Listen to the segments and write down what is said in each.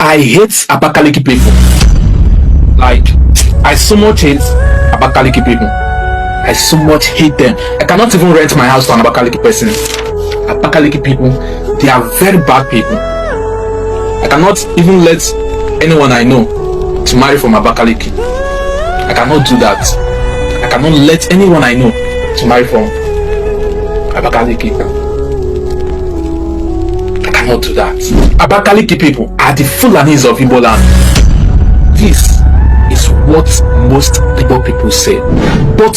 I hate abakaliki people. Like, I so much hate abakaliki people. I so much hate them. I cannot even rent my house to an abakaliki person. Abakaliki people, they are very bad people. I cannot even let anyone I know to marry from abakaliki. I cannot do that. I cannot let anyone I know to marry from abakaliki. I cannot do that. Abakaliki people are the Fulanis of Igbo land. This is what most Igbo people say. But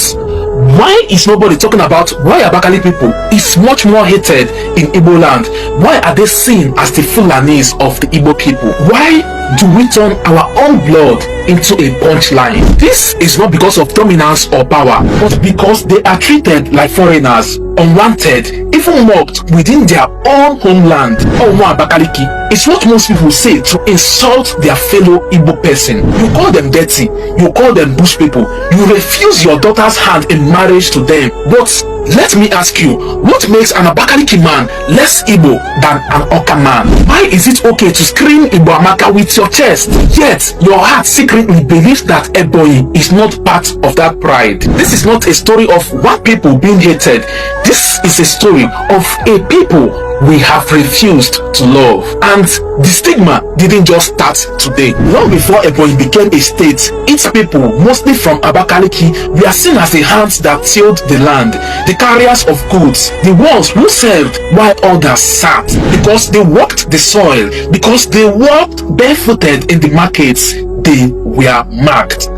why is nobody talking about why Abakaliki people is much more hated in Igbo land? Why are they seen as the Fulanis of the Igbo people? Why do we turn our own blood into a punchline? This is not because of dominance or power, but because they are treated like foreigners, unwanted, even mocked within their own homeland. Omo Abakaliki is what most people say to insult their fellow Igbo person. You call them dirty, you call them bush people, you refuse your daughter's hand in marriage to them. But let me ask you, what makes an Abakaliki man less Igbo than an Oka man? Why is it okay to scream Igbo Amaka with your chest, yet your heart secretly believes that Ebonyi is not part of that pride? This is not a story of one people being hated. This is a story of a people we have refused to love. And the stigma didn't just start today. Long before Ebonyi became a state, its people, mostly from Abakaliki, were seen as the hands that tilled the land, the carriers of goods, the ones who served while others sat, because they walked the soil, because they walked barefooted in the markets. They were marked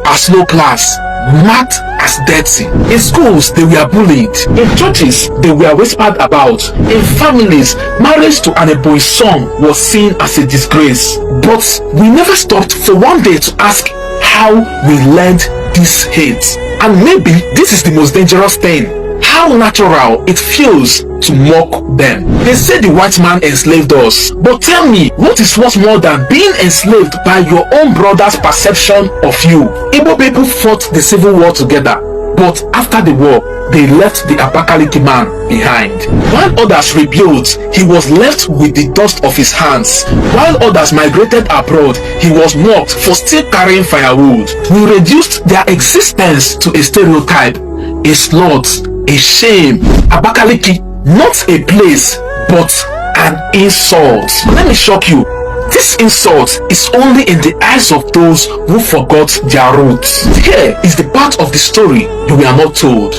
as low class, marked as dirty. In schools, they were bullied. In churches, they were whispered about. In families, marriage to an Ebonyi son was seen as a disgrace. But we never stopped for one day to ask how we learned this hate. And maybe this is the most dangerous thing. How natural it feels to mock them. They say the white man enslaved us, but tell me, what is worth more than being enslaved by your own brother's perception of you? Igbo people fought the civil war together, but after the war, they left the Abakaliki man behind. While others rebuilt, he was left with the dust of his hands. While others migrated abroad, he was mocked for still carrying firewood. We reduced their existence to a stereotype, a slot, a shame. Abakaliki, not a place, but an insult. Let me shock you. This insult is only in the eyes of those who forgot their roots. Here is the part of the story you were not told.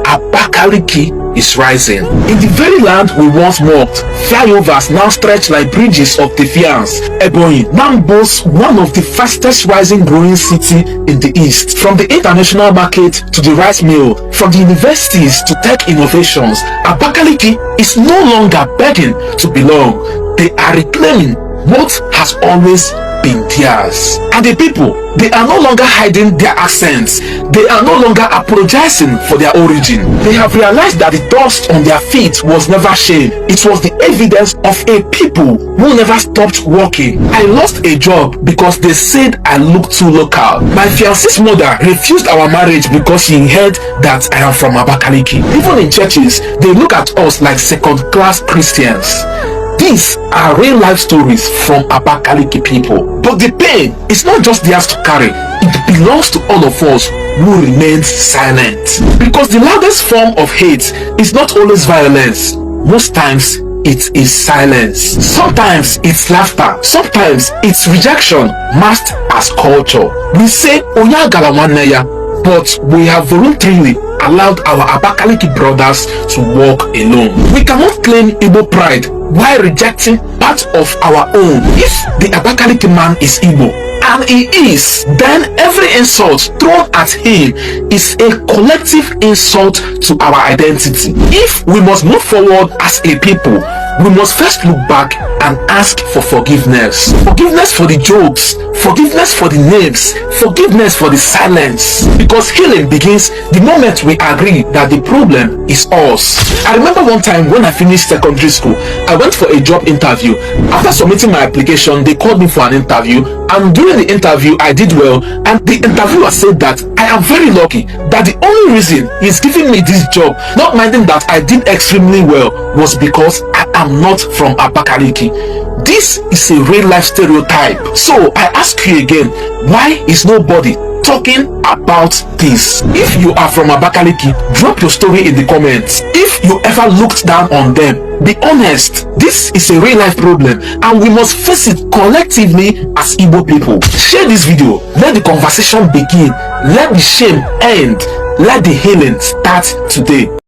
Abakaliki is rising. In the very land we once mocked, flyovers now stretch like bridges of defiance. Ebonyi now boasts one of the fastest rising growing city in the east. From the international market to the rice mill, from the universities to tech innovations, Abakaliki is no longer begging to belong. They are reclaiming what has always been theirs. And the people, they are no longer hiding their accents. They are no longer apologizing for their origin. They have realized that the dust on their feet was never shame. It was the evidence of a people who never stopped working. I lost a job because they said I looked too local. My fiancé's mother refused our marriage because she heard that I am from Abakaliki. Even in churches, they look at us like second-class Christians. These are real life stories from Abakaliki people. But the pain is not just theirs to carry. It belongs to all of us who remains silent. Because the loudest form of hate is not always violence. Most times, it is silence. Sometimes it's laughter. Sometimes it's rejection masked as culture. We say, Onya Galawaneya, but we have voluntarily allowed our Abakaliki brothers to walk alone. We cannot claim Igbo pride while rejecting part of our own. If the Abakaliki man is Igbo, and he is, then every insult thrown at him is a collective insult to our identity. If we must move forward as a people, we must first look back and ask for forgiveness. Forgiveness for the jokes, forgiveness for the names, forgiveness for the silence. Because healing begins the moment we agree that the problem is us. I remember one time when I finished secondary school, I went for a job interview. After submitting my application, they called me for an interview, and during the interview I did well, and the interviewer said that I I am very lucky that the only reason he's giving me this job, not minding that I did extremely well, was because I am not from Abakaliki. This is a real life stereotype. So I ask you again, why is nobody talking about this? If you are from Abakaliki, drop your story in the comments. If you ever looked down on them, be honest. This is a real life problem and we must face it collectively as Igbo people. Share this video, let the conversation begin, let the shame end, let the healing start today.